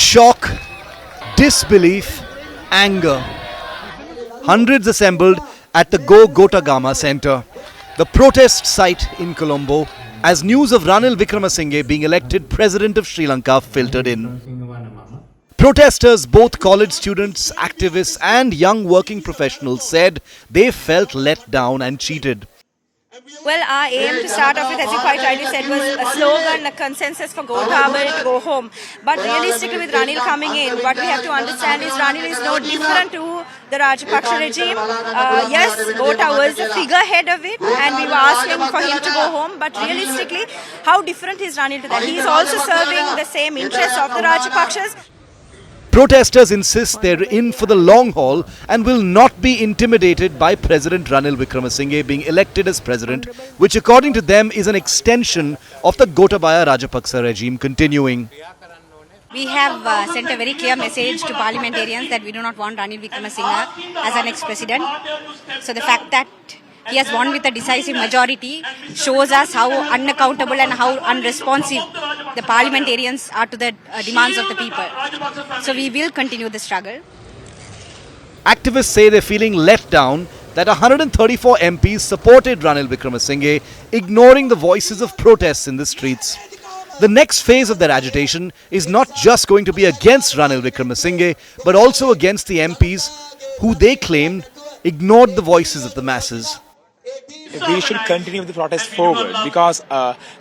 Shock, disbelief, anger. Hundreds assembled at the Go Gotagama Centre, the protest site in Colombo, as news of Ranil Wickremesinghe being elected President of Sri Lanka filtered in. Protesters, both college students, activists and young working professionals, said they felt let down and cheated. Well, our aim to start off with, as you quite rightly said, was a slogan, a consensus for Gotabal to go home. But realistically, with Ranil coming in, what we have to understand is Ranil is no different to the Rajapaksa regime. Yes, Gota was the figurehead of it, and we were asking for him to go home. But realistically, how different is Ranil to that? He is also serving the same interests of the Rajapaksas. Protesters insist they're in for the long haul and will not be intimidated by President Ranil Wickremesinghe being elected as president, which according to them is an extension of the Gotabaya Rajapaksa regime continuing. We have sent a very clear message to parliamentarians that we do not want Ranil Wickremesinghe as our next president. So the fact that he has won with a decisive majority shows us how unaccountable and how unresponsive the parliamentarians are to the demands of the people. So we will continue the struggle. Activists say they're feeling let down that 134 MPs supported Ranil Wickremesinghe, ignoring the voices of protests in the streets. The next phase of their agitation is not just going to be against Ranil Wickremesinghe, but also against the MPs who they claimed ignored the voices of the masses. We should continue the protest forward because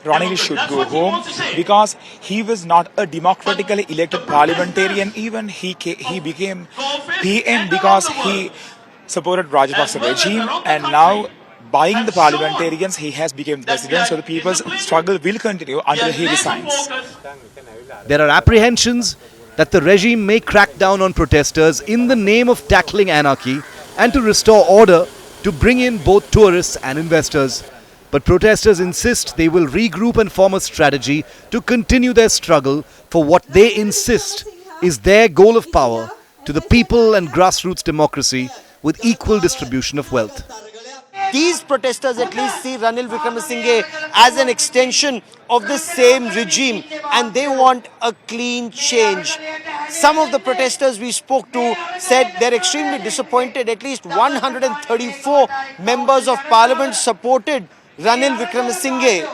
Ranil should go home because he was not a democratically elected parliamentarian. Even he became PM because he supported Rajapaksa regime, and now buying the parliamentarians he has become president. So the people's struggle will continue until he resigns. There are apprehensions that the regime may crack down on protesters in the name of tackling anarchy and to restore order, to bring in both tourists and investors. But protesters insist they will regroup and form a strategy to continue their struggle for what they insist is their goal of power to the people and grassroots democracy with equal distribution of wealth. These protesters at least see Ranil Wickremesinghe as an extension of the same regime, and they want a clean change. Some of the protesters we spoke to said they're extremely disappointed. At least 134 members of parliament supported Ranil Wickremesinghe.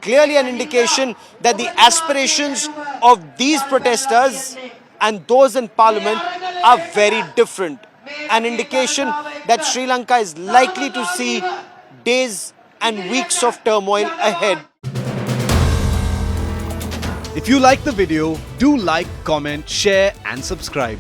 Clearly an indication that the aspirations of these protesters and those in parliament are very different. An indication that Sri Lanka is likely to see days and weeks of turmoil ahead. If you like the video, do like, comment, share and subscribe.